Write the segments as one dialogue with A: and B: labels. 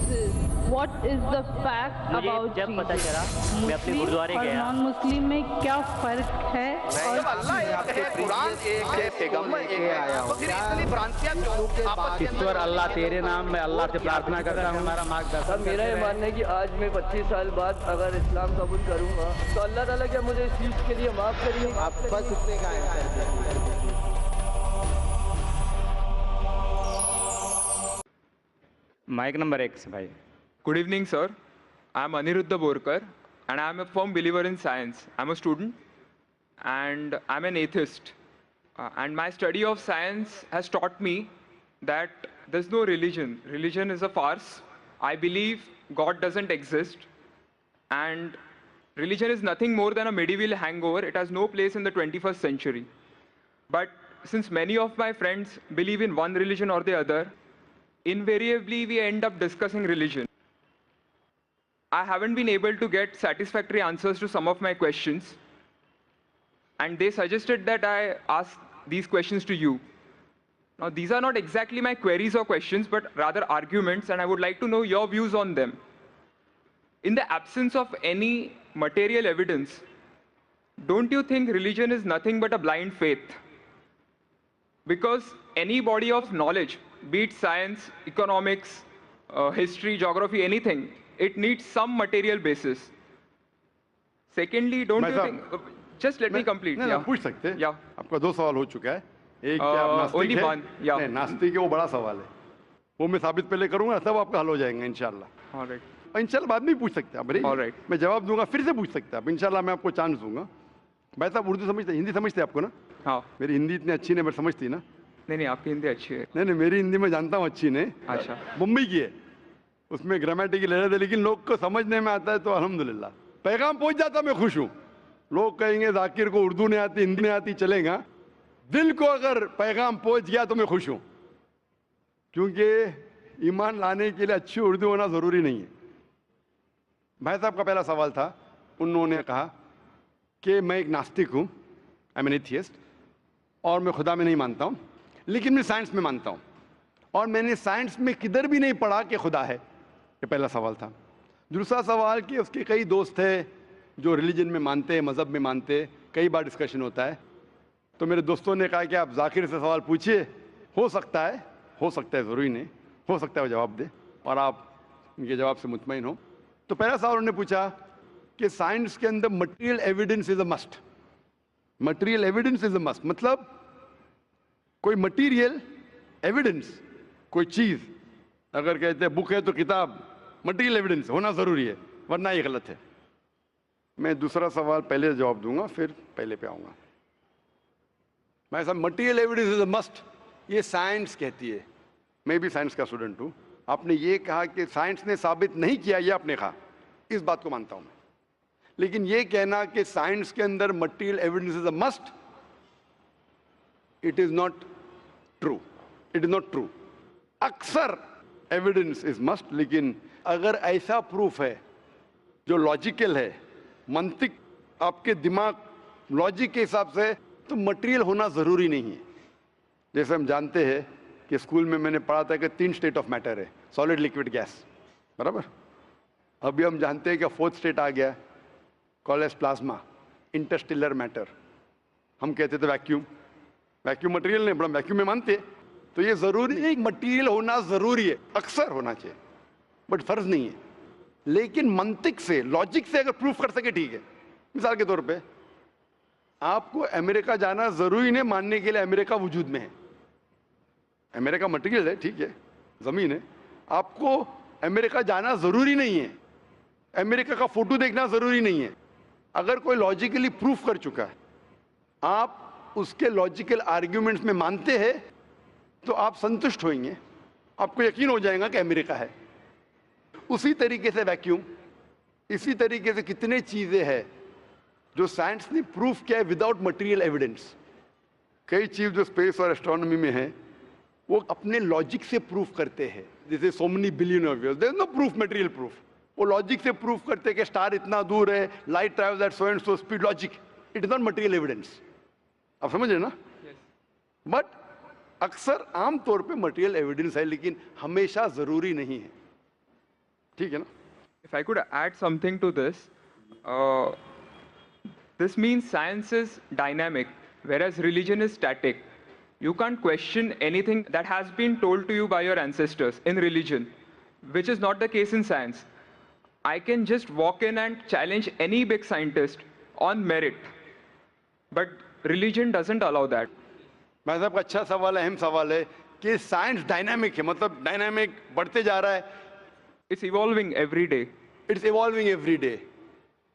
A: Jesus. What is the fact
B: मुझे
A: about
B: जब पता
A: Jesus?
B: चला मैं अपने
A: मुस्लिम
B: गुरुद्वारे
A: और
B: गया।
A: नॉन मुस्लिम में क्या फर्क है? और
C: अल्लाह एक है, कुरान एक है, पैगंबर एक है, तो फिर इतनी भ्रांतियां क्यों आपस के
D: ईश्वर अल्लाह तेरे नाम में अल्लाह से प्रार्थना करता हूँ हमारा मार्गदर्शन।
E: मेरा ये मानना है कि आज मैं 25 साल बाद अगर इस्लाम कबूल करूंगा तो अल्लाह ताला क्या मुझे इस चीज़ के लिए माफ़ करिए।
F: आप बस उतने का आंसर।
D: माइक नंबर 1 से भाई।
G: Good evening, sir. I'm Aniruddha Borkar, and I'm a firm believer in science. I'm a student, and I'm an atheist. And my study of science has taught me that there's no religion. Religion is a farce. I believe God doesn't exist, and religion is nothing more than a medieval hangover. It has no place in the 21st century. But since many of my friends believe in one religion or the other, invariably we end up discussing religion. I haven't been able to get satisfactory answers to some of my questions, and they suggested that I ask these questions to you. Now, these are not exactly my queries or questions, but rather arguments, and I would like to know your views on them. In the absence of any material evidence, don't you think religion is nothing but a blind faith? Because any body of knowledge, be it science, economics, history, geography, anything, it needs some material basis. Secondly, don't you think... Just let me complete.
H: नहीं,
G: Yeah.
H: पूछ सकते हैं।
G: Yeah.
H: आपका 2 सवाल हो चुका है। एक क्या आप नास्तिक
G: only
H: है?
G: one, yeah.
H: नहीं, नास्तिक है वो बड़ा सवाल है। वो मैं साबित पहले करूंगा तब आपका हल हो जाएगा इंशाल्लाह।
G: All right.
H: इंशाल्लाह बाद में ही पूछ सकते हैं आप।
G: All right.
H: मैं जवाब दूंगा फिर से पूछ सकते हैं आप। इंशाल्लाह मैं आपको चांस दूंगा। भाई साहब उर्दू समझते हिंदी समझते आपको ना?
G: हाँ।
H: मेरी हिंदी इतनी अच्छी नहीं, मैं समझती ना?
G: नहीं नहीं, आपकी हिंदी अच्छी है।
H: नहीं, मेरी हिंदी मैं जानता हूँ अच्छी नहीं।
G: अच्छा।
H: मुंबई की है, उसमें ग्रामेटिकल एरर है, लेकिन लोग को समझने में आता है तो अल्हम्दुलिल्लाह। पैगाम पहुंच जाता, मैं खुश हूँ। लोग कहेंगे जाकिर को उर्दू नहीं आती, हिंदी नहीं आती, चलेगा। दिल को अगर पैगाम पहुंच गया तो मैं खुश हूँ, क्योंकि ईमान लाने के लिए अच्छी उर्दू होना जरूरी नहीं है। भाई साहब का पहला सवाल था, उन्होंने कहा कि मैं एक नास्तिक हूँ, आई एम एन एथियस्ट, और मैं खुदा में नहीं मानता हूँ, लेकिन मैं साइंस में मानता हूँ, और मैंने साइंस में किधर भी नहीं पढ़ा कि खुदा है। ये पहला सवाल था। दूसरा सवाल कि उसके कई दोस्त हैं जो रिलीजन में मानते हैं, मज़हब में मानते हैं, कई बार डिस्कशन होता है। तो मेरे दोस्तों ने कहा कि आप जाकिर से सवाल पूछिए, हो सकता है ज़रूरी नहीं, हो सकता है वो जवाब दे और आप उनके जवाब से मुतमईन हो। तो पहला सवाल उन्होंने पूछा कि साइंस के अंदर material evidence is a must. Material evidence is a must मतलब कोई मटेरियल एविडेंस, कोई चीज़ अगर कहते हैं बुक है तो किताब मटेरियल एविडेंस होना ज़रूरी है, वरना ये गलत है। मैं दूसरा सवाल पहले जवाब दूंगा, फिर पहले पे आऊँगा। मैं साहब material evidence is a must, ये साइंस कहती है। मैं भी साइंस का स्टूडेंट हूँ। आपने ये कहा कि साइंस ने साबित नहीं किया, ये आपने कहा, इस बात को मानता हूँ मैं। लेकिन ये कहना कि साइंस के अंदर material evidence is a must, it is not true, it is not true. अक्सर एविडेंस इज मस्ट, लेकिन अगर ऐसा प्रूफ है जो लॉजिकल है, मंतिक आपके दिमाग लॉजिक के हिसाब से, तो मटेरियल होना ज़रूरी नहीं है। जैसे हम जानते हैं कि स्कूल में मैंने पढ़ा था कि 3 स्टेट ऑफ मैटर है, सॉलिड, लिक्विड, गैस, बराबर। अभी हम जानते हैं कि 4th स्टेट आ गया, called as plasma, interstellar matter. हम कहते थे वैक्यूम, वैक्यूम मटेरियल नहीं, बड़ा वैक्यूम में मानते हैं। तो ये ज़रूरी नहीं, मटेरियल होना ज़रूरी है, अक्सर होना चाहिए, बट फ़र्ज़ नहीं है। लेकिन मंतिक से, लॉजिक से अगर प्रूफ कर सके ठीक है। मिसाल के तौर पे आपको अमेरिका जाना ज़रूरी नहीं मानने के लिए अमेरिका वजूद में है। अमेरिका मटेरियल है, ठीक है, ज़मीन है। आपको अमेरिका जाना ज़रूरी नहीं है, अमेरिका का फ़ोटो देखना ज़रूरी नहीं है। अगर कोई लॉजिकली प्रूफ कर चुका है, आप उसके लॉजिकल आर्ग्यूमेंट्स में मानते हैं, तो आप संतुष्ट होंगे, आपको यकीन हो जाएगा कि अमेरिका है। उसी तरीके से वैक्यूम, इसी तरीके से कितने चीज़ें हैं जो साइंस ने प्रूफ किया है विदाउट मटेरियल एविडेंस। कई चीज़ जो स्पेस और एस्ट्रोनॉमी में है वो अपने लॉजिक से प्रूफ करते हैं, जैसे so many billion of years, there is no proof, material proof. वो लॉजिक से प्रूफ करते हैं कि स्टार इतना दूर है, light travels at so and so speed, logic, it is not material evidence. आप समझ रहे ना? बट अक्सर आम तौर पे मटेरियल एविडेंस है, लेकिन हमेशा ज़रूरी नहीं है। ठीक है ना?
G: If I could add something to this, this means science is dynamic, whereas religion is static. You can't question anything that has been told to you by your ancestors in religion, which is not the case in science. I can just walk in and challenge any big scientist on merit, but religion doesn't allow that.
H: भाई साहब का अच्छा सवाल है, अहम सवाल है कि साइंस डायनामिक है, मतलब डायनामिक बढ़ते जा रहा है,
G: It's evolving every day.
H: It's evolving every day,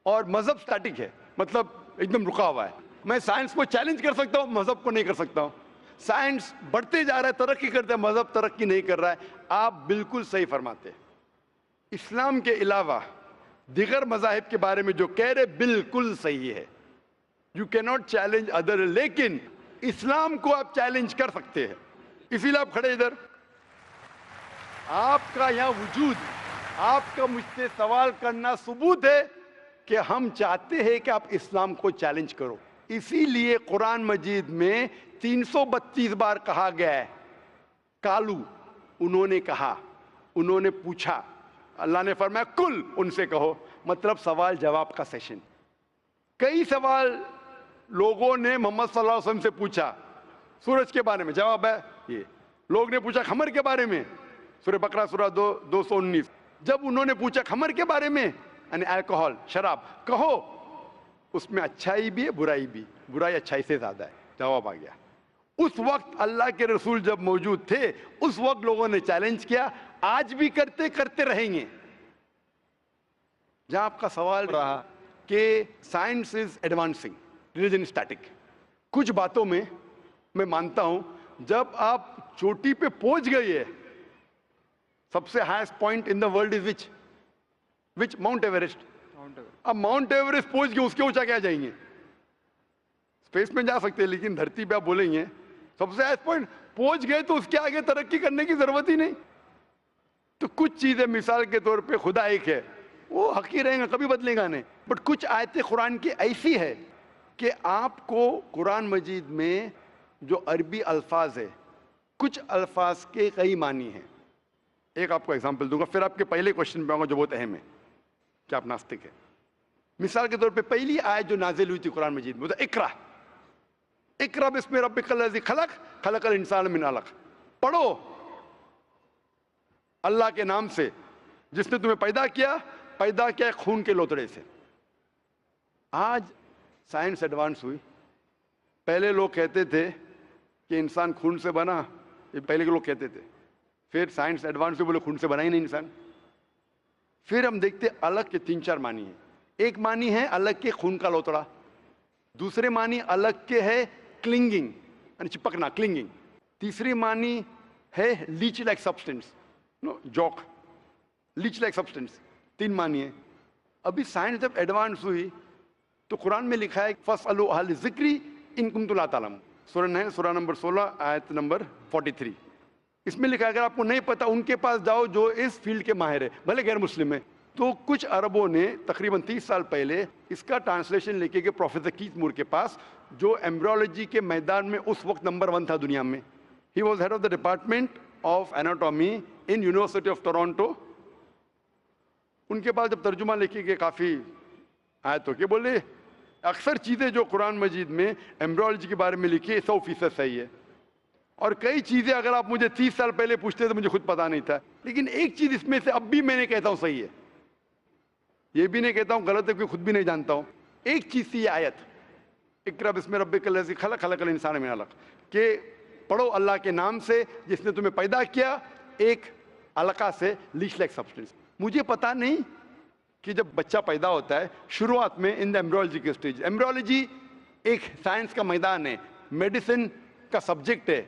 H: और मजहब स्टैटिक है, मतलब एकदम रुका हुआ है. मैं साइंस को चैलेंज कर सकता हूँ, मजहब को नहीं कर सकता हूँ. साइंस बढ़ते जा रहा है, तरक्की करता है, मजहब तरक्की नहीं कर रहा है. आप बिल्कुल सही फरमाते हैं. इस्लाम के अलावा दिगर मजाहिब के बारे में जो कह रहे बिल्कुल सही है. You can not challenge other, लेकिन इस्लाम को आप चैलेंज कर सकते हैं. इसीलिए आप खड़े इधर, आपका यहाँ वजूद, आपका मुझसे सवाल करना सबूत है कि हम चाहते हैं कि आप इस्लाम को चैलेंज करो. इसीलिए कुरान मजीद में 332 बार कहा गया है कालू. उन्होंने कहा, उन्होंने पूछा, अल्लाह ने फरमाया कुल, उनसे कहो, मतलब सवाल जवाब का सेशन. कई सवाल लोगों ने मोहम्मद सल्लल्लाहु अलैहि वसल्लम से पूछा, सूरज के बारे में जवाब है ये. लोग ने पूछा खमर के बारे में, सूरह बकरा सूरह 219. जब उन्होंने पूछा खमर के बारे में, यानी अल्कोहल, शराब, कहो उसमें अच्छाई भी है बुराई भी, बुराई अच्छाई से ज्यादा है. जवाब आ गया. उस वक्त अल्लाह के रसूल जब मौजूद थे, उस वक्त लोगों ने चैलेंज किया, आज भी करते रहेंगे. जहां आपका सवाल रहा कि science is advancing, religion static, कुछ बातों में मैं मानता हूं. जब आप चोटी पे पहुंच गए है, सबसे highest point in the world is which mount Everest. अब माउंट एवरेस्ट पहुंच गए, उसके ऊंचा क्या जाएंगे? स्पेस में जा सकते हैं, लेकिन धरती पे आप बोलेंगे सबसे हाईएस्ट पॉइंट पहुंच गए तो उसके आगे तरक्की करने की जरूरत ही नहीं. तो कुछ चीजें, मिसाल के तौर पे खुदा एक है, वो हक ही रहेगा, कभी बदलेगा नहीं. बट कुछ आयतें कुरान की ऐसी है कि आपको कुरान मजीद में जो अरबी अल्फाज है, कुछ अल्फाज के कई मानी हैं. एक आपको एग्जांपल दूंगा, फिर आपके पहले क्वेश्चन पे आऊंगा जो बहुत अहम है कि आप नास्तिक है. मिसाल के तौर पे पहली आयत जो नाजिल हुई थी कुरान मजीद में, इकरा इकरा बिस्मि रब्बिकल लज़ी खलक खलकल इंसान मिन अलक. पढ़ो अल्लाह के नाम से जिसने तुम्हें पैदा किया खून के लोतड़े से. आज साइंस एडवांस हुई. पहले लोग कहते थे कि इंसान खून से बना, ये पहले के लोग कहते थे. फिर साइंस एडवांस हुई, बोले खून से बना ही नहीं इंसान. फिर हम देखते अलग के 3-4 मानी है. एक मानी है अलग के खून का लोतड़ा, दूसरे मानी अलग के है क्लिंगिंग, यानी चिपकना, क्लिंगिंग. तीसरी मानी है leech like substance, no joke, leech like substance. 3 मानी है. अभी साइंस जब एडवांस हुई तो कुरान में लिखा है फस्अलू अहल ज़िक्री इन कुंतुम ला तालमून. सूरह नंबर 16 आयत नंबर 43. इसमें लिखा है अगर आपको नहीं पता उनके पास जाओ जो इस फील्ड के माहिर है, भले गैर मुस्लिम है. तो कुछ अरबों ने तकरीबन 30 साल पहले इसका ट्रांसलेशन लेके गए प्रोफेसर कीथ मूर के पास, जो एम्ब्रियोलॉजी के मैदान में उस वक्त नंबर 1 था दुनिया में. He was head of the department of anatomy in university of Toronto. उनके पास जब तर्जुमा लेके गए काफ़ी आयतों के, बोले अक्सर चीज़ें जो कुरान मजीद में एम्ब्रियोलॉजी के बारे में लिखी है 100% सही है, और कई चीज़ें अगर आप मुझे 30 साल पहले पूछते तो मुझे खुद पता नहीं था. लेकिन एक चीज़ इसमें से अब भी मैंने कहता हूँ सही है, ये भी नहीं कहता हूँ गलत है, क्योंकि खुद भी नहीं जानता हूँ. एक चीज़ थी आयत इकरा बिस्मि रब्बिकल लज़ी खलक खलकल इंसान मिन अलक, के पढ़ो अल्लाह के नाम से जिसने तुम्हें पैदा किया एक अलका से, लीच लाइक सब्सटेंस. मुझे पता नहीं कि जब बच्चा पैदा होता है शुरुआत में इन द एम्ब्रियोलॉजी के स्टेज, एम्ब्रियोलॉजी एक साइंस का मैदान है, मेडिसिन का सब्जेक्ट है.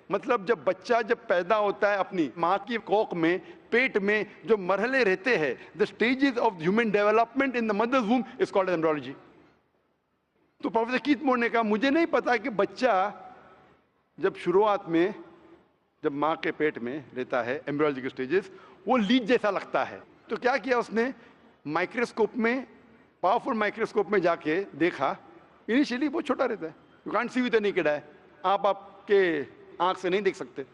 H: मतलब जब बच्चा जब पैदा होता है अपनी माँ की कोख में, पेट में जो मरहले रहते हैं, the stages of human development in the mother's womb is called embryology. तो प्रोफेसर कीथ मूर ने कहा मुझे नहीं पता कि बच्चा जब शुरुआत में जब माँ के पेट में रहता है, एम्ब्रियोलॉजी के स्टेजेस, वो लीच जैसा लगता है. तो क्या किया उसने, माइक्रोस्कोप में, पावरफुल माइक्रोस्कोप में जाके देखा. इनिशियली बहुत छोटा रहता है, you can't see with the naked eye, आप आपके आंख से नहीं देख सकते.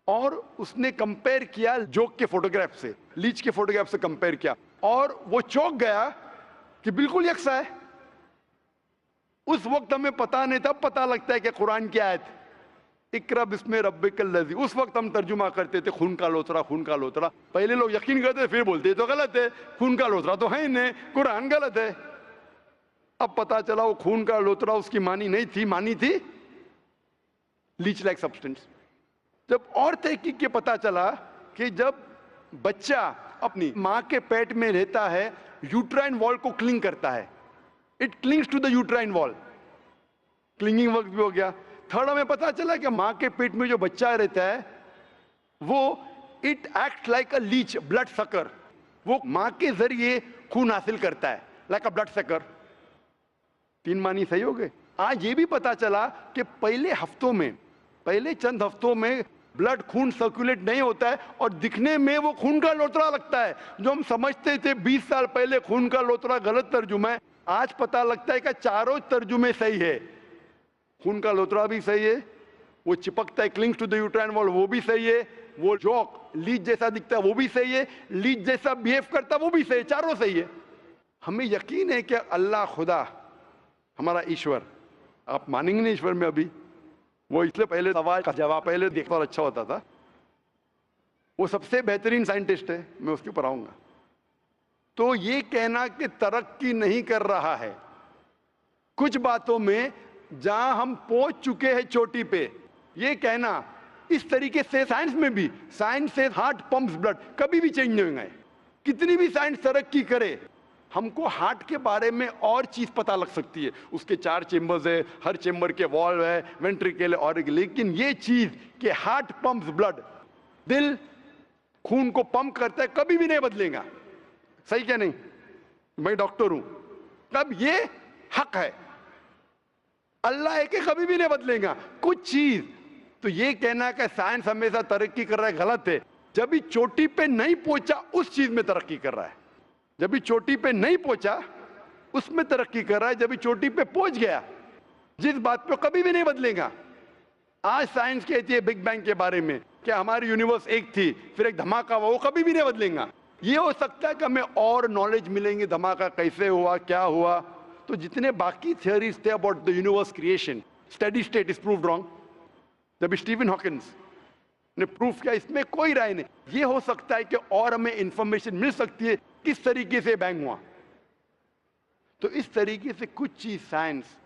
H: और उसने कंपेयर किया जोक के फोटोग्राफ से, लीच के फोटोग्राफ से कंपेयर किया, और वो चौंक गया कि बिल्कुल यकसा है। उस वक्त हमें पता नहीं था, पता लगता है कि कुरान की आयत इकरा बिस्मे रब्बिकल लज़ी, उस वक्त हम तर्जुमा करते थे खून का लोथरा, खून का लोथरा। पहले लोग यकीन करते फिर बोलते तो गलत है, खून का लोथरा तो है ही नहीं, कुरान गलत है। अब पता चला वो खून का लोथरा उसकी मानी नहीं थी, मानी थी लीच लाइक सब्सटेंस। जब और तहकीक के पता चला कि जब बच्चा अपनी मां के पेट में रहता है, यूट्राइन वॉल को क्लिंग करता है, it clings to the uterine wall, clinging work भी हो गया। थर्ड हमें पता चला कि मां के पेट में जो बच्चा रहता है वो it act like a leech, blood sucker, वो मां के जरिए खून हासिल करता है, लाइक अ ब्लड सकर। 3 मानी सही हो गए। आज ये भी पता चला कि पहले चंद हफ्तों में ब्लड खून सर्कुलेट नहीं होता है और दिखने में वो खून का लोथरा लगता है। जो हम समझते थे 20 साल पहले खून का लोथरा गलत तर्जुमा है, आज पता लगता है कि चारों तर्जुमे सही है। खून का लोथरा भी सही है, वो चिपकता है clings to the uterine wall वो भी सही है, वो जॉक लीच जैसा दिखता है वो भी सही है, लीच जैसा बिहेव करता है वो भी सही है, चारों सही है। हमें यकीन है कि अल्लाह खुदा हमारा ईश्वर, आप मानेंगे नहीं ईश्वर में अभी, वो इसलिए पहले सवाल का जवाब पहले देखता और अच्छा होता था, वो सबसे बेहतरीन साइंटिस्ट है, मैं उसके ऊपर आऊंगा। तो ये कहना कि तरक्की नहीं कर रहा है, कुछ बातों में जहां हम पहुंच चुके हैं चोटी पे, ये कहना इस तरीके से साइंस में भी, साइंस से हार्ट पंप्स ब्लड, कभी भी चेंज नहीं होंगे। कितनी भी साइंस तरक्की करे, हमको हार्ट के बारे में और चीज पता लग सकती है, उसके 4 चेंबर्स है, हर चेंबर के वॉल्व है, वेंट्रिकल और, लेकिन ये चीज कि हार्ट पंप्स ब्लड, दिल खून को पंप करता है, कभी भी नहीं बदलेगा। सही क्या नहीं? मैं डॉक्टर हूं, तब ये हक है, अल्लाह है कि कभी भी नहीं बदलेगा कुछ चीज। तो ये कहना कि साइंस हमेशा तरक्की कर रहा है गलत है। जब भी चोटी पे नहीं पहुंचा उस चीज में तरक्की कर रहा है, जब भी चोटी पे नहीं पहुंचा उसमें तरक्की कर रहा है, जब भी चोटी पे पहुंच गया जिस बात पे कभी भी नहीं बदलेगा। आज साइंस कहती है बिग बैंग के बारे में कि हमारी यूनिवर्स एक थी फिर एक धमाका हुआ, वो कभी भी नहीं बदलेगा। ये हो सकता है कि हमें और नॉलेज मिलेंगे, धमाका कैसे हुआ, क्या हुआ। तो जितने बाकी थियोरीज थे about the universe creation, steady state is proved wrong. जब स्टीवन हॉकिंस ने प्रूफ किया, इसमें कोई राय नहीं। ये हो सकता है कि और हमें इंफॉर्मेशन मिल सकती है किस तरीके से बैंग हुआ। तो इस तरीके से कुछ चीज साइंस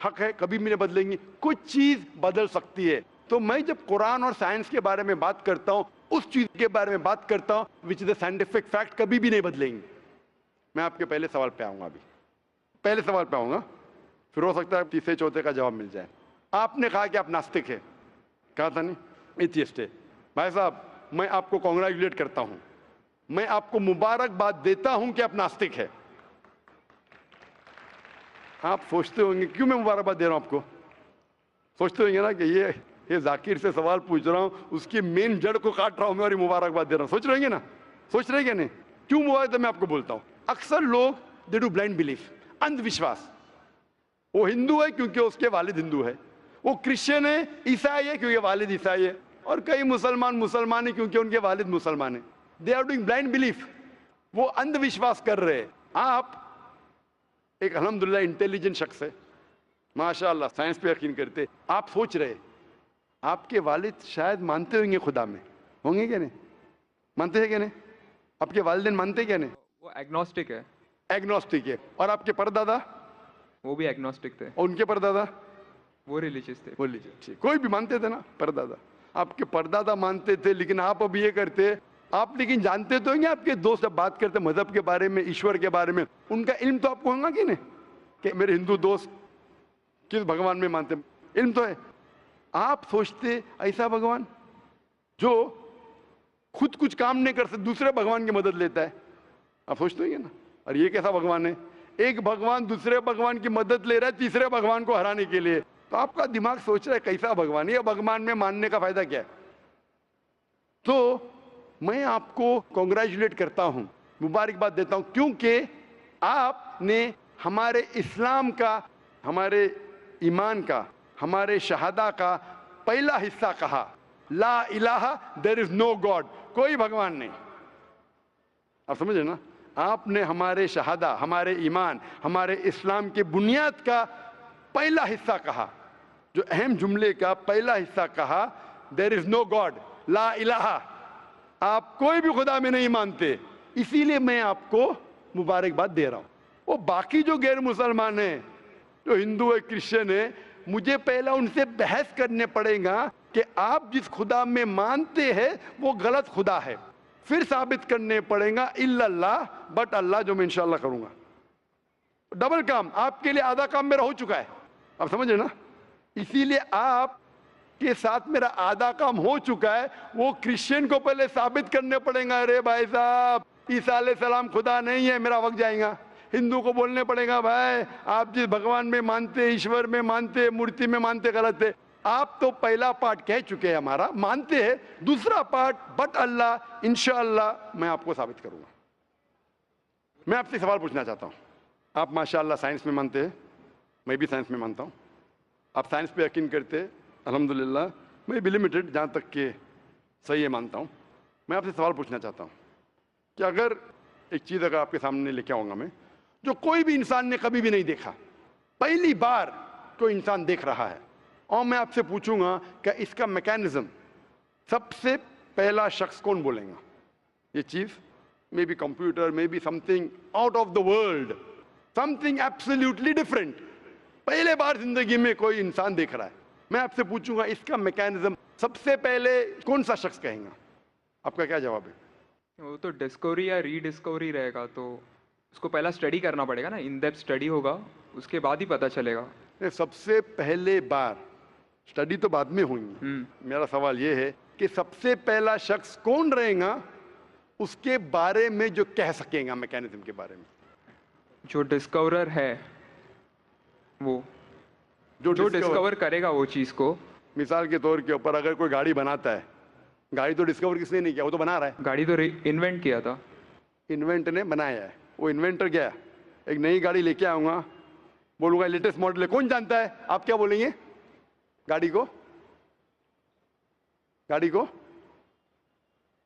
H: हक है, कभी भी नहीं बदलेंगी, कुछ चीज बदल सकती है। तो मैं जब कुरान और साइंस के बारे में बात करता हूं, उस चीज के बारे में बात करता हूं which is the scientific fact, कभी भी नहीं बदलेंगे। मैं आपके पहले सवाल पे आऊंगा, अभी पहले सवाल पे आऊंगा, फिर हो सकता है तीसरे चौथे का जवाब मिल जाए। आपने कहा कि आप नास्तिक है, कहा था नहीं, एथियस्ट है। भाई साहब, मैं आपको कॉन्ग्रेचुलेट करता हूं, मैं आपको मुबारकबाद देता हूं कि आप नास्तिक है। आप सोचते होंगे क्यों मैं मुबारकबाद दे रहा हूं आपको, सोचते होंगे ना कि ये जाकिर से सवाल पूछ रहा हूं, उसकी मेन जड़ को काट रहा हूं मैं और मुबारकबाद दे रहा हूं। सोच रहे ना, सोच रहे क्या नहीं? क्यों मुबारक मैं आपको बोलता हूं। अक्सर लोग दे डू ब्लाइंड बिलीफ, अंधविश्वास। वो हिंदू है क्योंकि उसके वालिद हिंदू है, वो क्रिश्चियन है, ईसाई है क्योंकि वालिद ईसाई है, और कई मुसलमान है क्योंकि उनके वालिद मुसलमान है। They are doing blind belief, वो अंधविश्वास कर रहे हैं। आप एक अल्हम्दुलिल्लाह इंटेलिजेंट शख्स है, माशाअल्लाह, साइंस पे यकीन करते। आप सोच रहे आपके वालिद शायद मानते होंगे खुदा में, होंगे क्या नहीं? मानते हैं क्या नहीं? आपके वालिदैन मानते क्या नहीं?
G: वो एग्नोस्टिक है।
H: एग्नोस्टिक है। और आपके परदादा?
G: वो भी एग्नोस्टिक थे।
H: और उनके परदादा?
G: वो रिलीजियस थे।
H: वो रिलीजियस, कोई भी मानते थे ना, परदादा। आपके परदादा मानते थे, लेकिन आप अब ये करते, आप लेकिन जानते तो होंगे, आपके दोस्त जब बात करते मजहब के बारे में, ईश्वर के बारे में, उनका इल्म तो आपको होगा कि नहीं, कि मेरे हिंदू दोस्त किस भगवान में मानते, इल्म तो है। आप सोचते ऐसा भगवान जो खुद कुछ काम नहीं कर सकते, दूसरे भगवान की मदद लेता है, आप सोचते होंगे ना, और ये कैसा भगवान है? एक भगवान दूसरे भगवान की मदद ले रहा है तीसरे भगवान को हराने के लिए। तो आपका दिमाग सोच रहा है कैसा भगवान है, ये भगवान में मानने का फायदा क्या है? तो मैं आपको कॉन्ग्रेचुलेट करता हूं, मुबारकबाद देता हूं, क्योंकि आपने हमारे इस्लाम का, हमारे ईमान का, हमारे शहादा का पहला हिस्सा कहा, ला इलाहा, देयर इज नो गॉड, कोई भगवान नहीं। आप समझे ना? आपने हमारे शहादा, हमारे ईमान, हमारे इस्लाम के बुनियाद का पहला हिस्सा कहा, जो अहम जुमले का पहला हिस्सा कहा, देयर इज नो गॉड, ला इलाहा, आप कोई भी खुदा में नहीं मानते, इसीलिए मैं आपको मुबारकबाद दे रहा हूं। वो बाकी जो गैर मुसलमान हैं, जो हिंदू है, क्रिश्चियन है, मुझे पहला उनसे बहस करने पड़ेगा कि आप जिस खुदा में मानते हैं वो गलत खुदा है, फिर साबित करने पड़ेगा इल्लल्लाह, बट अल्लाह, जो मैं इंशाल्लाह करूंगा। डबल काम, आपके लिए आधा काम मेरा हो चुका है, आप समझे ना? इसीलिए आप के साथ मेरा आधा काम हो चुका है, वो क्रिश्चियन को पहले साबित करने पड़ेगा, अरे भाई साहब ईसा अलैहिस्सलाम खुदा नहीं है, मेरा वक्त जाएगा। हिंदू को बोलने पड़ेगा, भाई आप जिस भगवान में मानते, ईश्वर में मानते, मूर्ति में मानते, गलत है। आप तो पहला पार्ट कह चुके हैं हमारा, मानते हैं, दूसरा पार्ट बट अल्लाह, इंशाअल्लाह मैं आपको साबित करूंगा। मैं आपसे सवाल पूछना चाहता हूं, आप माशाअल्लाह साइंस में मानते हैं, मैं भी साइंस में मानता हूं, आप साइंस पे यकीन करते हैं, अल्हम्दुलिल्लाह, मैं भी लिमिटेड जहां तक के सही है मानता हूं। मैं आपसे सवाल पूछना चाहता हूं कि अगर एक चीज अगर आपके सामने लेके आऊंगा मैं, जो कोई भी इंसान ने कभी भी नहीं देखा, पहली बार कोई इंसान देख रहा है, और मैं आपसे पूछूंगा कि इसका मैकेनिज्म, सबसे पहला शख्स कौन बोलेगा? ये चीज may be computer, may be something out of the world, something absolutely different, पहले बार जिंदगी में कोई इंसान देख रहा है। मैं आपसे पूछूंगा इसका मैकेनिज्म सबसे पहले कौन सा शख्स कहेगा? आपका क्या जवाब है?
G: वो तो डिस्कवरी या रीडिस्कवरी रहेगा, तो उसको पहला स्टडी करना पड़ेगा ना, इन डेप्थ स्टडी होगा, उसके बाद ही पता चलेगा।
H: सबसे पहले बार स्टडी तो बाद में हुई। मेरा सवाल ये है कि सबसे पहला शख्स कौन रहेगा उसके बारे में जो कह सकेगा मैकेनिज्म के बारे में?
G: जो डिस्कवरर है, वो जो डिस्कवर करेगा वो चीज को।
H: मिसाल के तौर के ऊपर अगर कोई गाड़ी बनाता है, गाड़ी तो डिस्कवर किसने नहीं किया, वो तो बना रहा है।
G: गाड़ी तो इन्वेंट किया था,
H: इन्वेंट ने बनाया है। वो इन्वेंटर गया, एक नई गाड़ी लेके आऊंगा, बोलूंगा लेटेस्ट मॉडल है, कौन जानता है? आप क्या बोलेंगे? गाड़ी को, गाड़ी को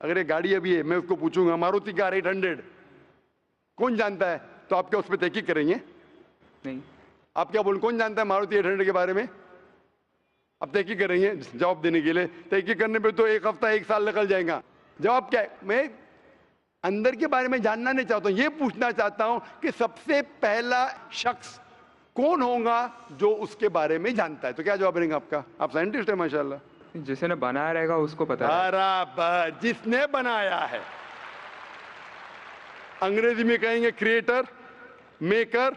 H: अगर ये गाड़ी अभी है, मैं उसको पूछूंगा मारुति कार 800 कौन जानता है, तो आप क्या उस पर तहकीक करेंगे?
G: नहीं।
H: आप क्या बोलेंगे, कौन जानता है मारुति 800 के बारे में? आप तहकीक करेंगे जवाब देने के लिए? तहकीक करने पे तो एक हफ्ता, एक साल निकल जाएगा। जवाब क्या है? मैं अंदर के बारे में जानना नहीं चाहता हूं, ये पूछना चाहता हूं कि सबसे पहला शख्स कौन होगा जो उसके बारे में जानता है। तो क्या जवाब रहेगा आपका? आप साइंटिस्ट है माशाल्लाह।
G: जिसने बनाया रहेगा उसको पता है।
H: बराबर, जिसने बनाया है। अंग्रेजी में कहेंगे क्रिएटर, मेकर,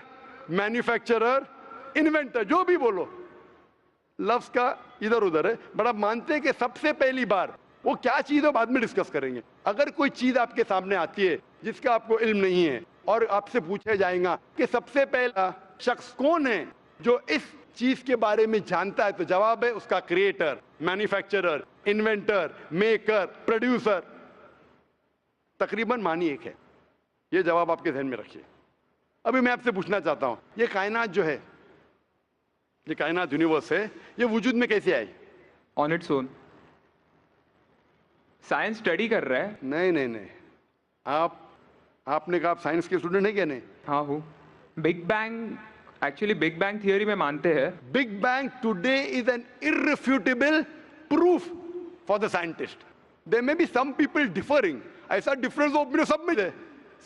H: मैन्युफैक्चरर, इन्वेंटर, जो भी बोलो, लफ्ज का इधर उधर है, बट आप मानते हैं कि सबसे पहली बार वो क्या चीज है बाद में डिस्कस करेंगे। अगर कोई चीज आपके सामने आती है जिसका आपको इल्म नहीं है और आपसे पूछा जाएगा कि सबसे पहला शख्स कौन है जो इस चीज के बारे में जानता है, तो जवाब है उसका creator, manufacturer, inventor, maker, producer. तकरीबन मानी एक है। ये जवाब आपके ध्यान में रखिए। अभी मैं आपसे पूछना चाहता हूं, ये कायनात जो है, ये कायनात यूनिवर्स है, ये वजूद में कैसे आई?
G: On its own. Science study कर रहा है।
H: नहीं नहीं नहीं, आपने कहा आप साइंस के स्टूडेंट हैं क्या? नहीं।
G: हाँ हूँ। Big bang, actually big bang theory में मानते हैं।
H: Big bang today is an irrefutable proof for the scientist. There may be some people differing, ऐसा डिफरेंस ऑफ ओपिनियन सब में है,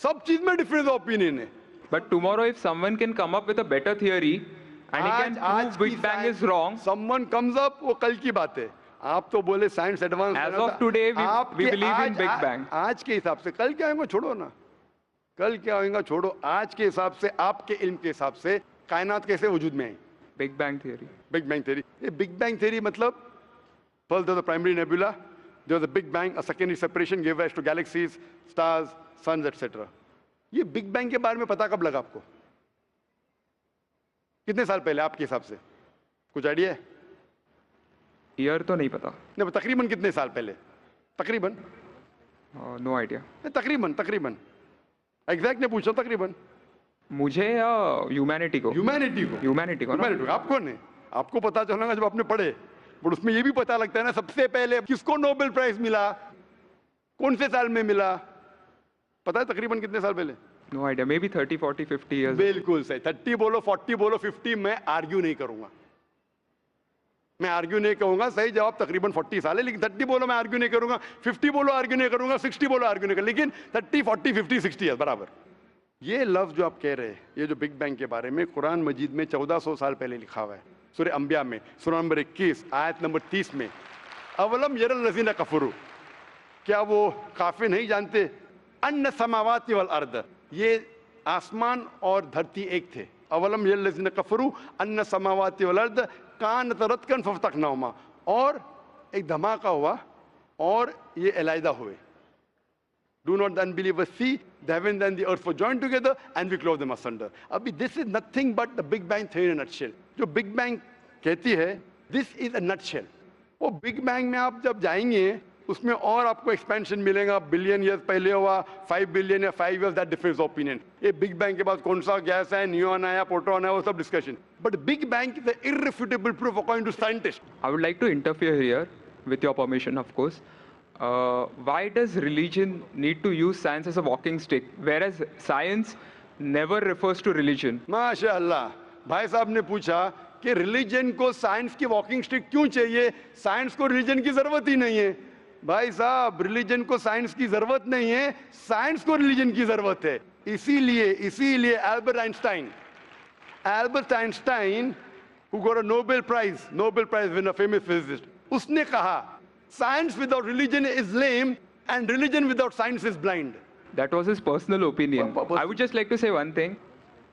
H: सब चीज में डिफरेंस ऑफ ओपिनियन है।
G: But tomorrow if someone can come up with a better theory and he can prove big bang is wrong,
H: someone comes up, वो कल की बात है। आप तो बोले science advance,
G: as of today we believe in big bang.
H: आज के हिसाब से, कल क्या होगा छोड़ो ना, कल क्या होगा छोड़ो, आज के हिसाब से, आपके इल्म के हिसाब से कायनात कैसे वजूद में आई?
G: Big bang theory.
H: Big bang theory. ये बिग बैंग थियरी मतलब first there was the primary nebula, there was a big bang, a secondary separation give rise to galaxies, stars, suns etcetera. ये बिग बैंग के बारे में पता कब लगा आपको? कितने साल पहले आपके हिसाब से? कुछ आइडिया है?
G: ईयर तो नहीं पता।
H: नहीं, तकरीबन कितने साल पहले? तकरीबन?
G: No idea.
H: तकरीबन, तकरीबन एग्जैक्ट नहीं पूछा, तकरीबन।
G: मुझे या ह्यूमैनिटी को?
H: ह्यूमैनिटी को।
G: ह्यूमैनिटी को।
H: ह्यूमैनिटी को। आप कौन है? आपको पता चलेगा जब आपने पढ़े बट उसमें ये भी पता लगता है ना सबसे पहले किसको नोबेल प्राइज मिला, कौन से साल में मिला, पता है तकरीबन कितने साल पहले?
G: No idea. Maybe 30, 40, 50 years.
H: बिल्कुल सही। 30 बोलो, 40 बोलो, 50, मैं आर्ग्यू नहीं करूंगा, मैं आर्ग्यू नहीं कहूंगा। सही जवाब तकरीबन 40 साल है, लेकिन 30 बोलो मैं आर्ग्यू नहीं करूंगा, 50 बोलो आर्ग्यू नहीं करूंगा, 60 बोलो आर्ग्यू नहीं करूंगा, लेकिन 30, 40, 50, 60 ईयर्स बराबर। ये लफ्ज जो आप कह रहे हैं, ये जो बिग बैंग के बारे में कुरान मजीद में 1400 साल पहले लिखा हुआ है, सूरह अंबिया में सूरह नंबर 21 आयत नंबर 30 में, अवलम यरल लज़ीना कफरू, क्या वो काफिर नहीं जानते, अन्ना समावाति वल अर्द, ये आसमान और धरती एक थे। अवलम यरल लज़ीना कफरू अन्ना समावाति वल अर्द कान तरतकन फफ्तकनाहुमा, और एक धमाका हुआ और ये अलहदा हुए। Do not the unbelievers see the heavens and the earth were joined together and we clove them asunder. अभी this is nothing but the Big Bang theory in a nutshell. जो Big Bang कहती है, this is a nutshell. वो Big Bang में आप जब जाएंगे उसमें और आपको एक्सपेंशन मिलेगा, बिलियन ईयर्स पहले हुआ, 5 बिलियन या 5 ईयर्स, दैट डिफरेंस ओपिनियन। ये बिग बैंग के बाद कौन सा गैस है, न्यूट्रॉन आया, प्रोटॉन है, वो सब discussion, but big bang is the irrefutable proof according to scientist.
G: I would like to interfere here, with your permission, of course. Why does religion need to use science as a walking stick, whereas science never refers to religion?
H: माशाअल्लाह, भाई साहब ने पूछा कि religion को science की walking stick क्यों चाहिए, साइंस को रिलीजन की जरूरत ही नहीं है। भाई साहब, रिलीजन को साइंस की जरूरत नहीं है, साइंस को रिलीजन की जरूरत है। इसीलिए Albert Einstein who got a Nobel Prize winner, famous physicist, उसने कहा science without religion is lame and religion without science is blind.
G: That was his personal opinion. I would just like to say one thing.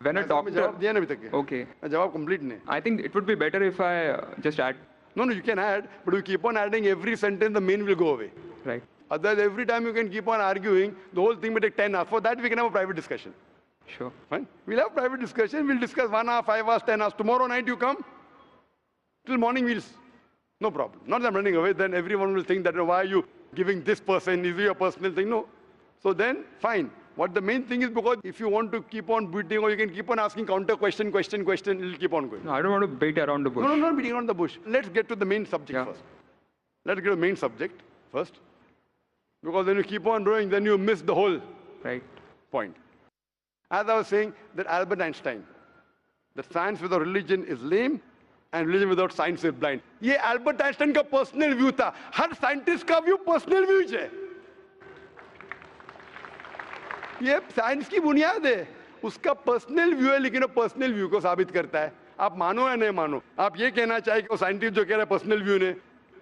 G: When a doctor...
H: जवाब दिया ना अभी तक?
G: Okay.
H: जवाब complete नहीं।
G: I think it would be better if I just add.
H: No, you can add, but you keep on adding every sentence, the main will go away.
G: Right.
H: Otherwise, every time you can keep on arguing, the whole thing will take 10 hours. For that, we can have a private discussion.
G: Sure.
H: Fine? We'll have private discussion. We'll discuss 1 hour, 5 hours, 10 hours. Tomorrow night you come. Till morning we'll... No problem. Not that I'm running away. Then everyone will think that, why are you giving this person? Is it your personal thing? No. So then, fine. What the main thing is, because if you want to keep on beating, or you can keep on asking counter question, it'll keep on going.
G: No, I don't want to beat around the bush.
H: No, not beating around the bush. Let's get to the main subject first. Let's get to the main subject first. Because when you keep on growing, then you miss the whole point. As I was saying, that Albert Einstein, that science without religion is lame and religion without science is blind. ये Albert Einstein का personal view था. हर scientist का view personal view है. ये science की बुनियाद है, उसका पर्सनल व्यू है, लेकिन वो पर्सनल व्यू को साबित करता है। आप मानो या नहीं मानो, आप ये कहना चाहिए कि वो साइंटिस्ट जो कह रहा है पर्सनल व्यू ने,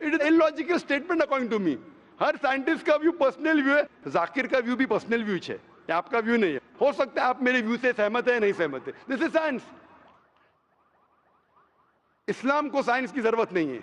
H: it is illogical statement according to me. हर साइंटिस्ट का व्यू पर्सनल व्यू है, जाकिर का व्यू भी पर्सनल व्यू है, आपका व्यू नहीं है। हो सकता है आप मेरे व्यू से सहमत है, नहीं सहमत है, दिस इज साइंस। इस्लाम को साइंस की जरूरत नहीं है।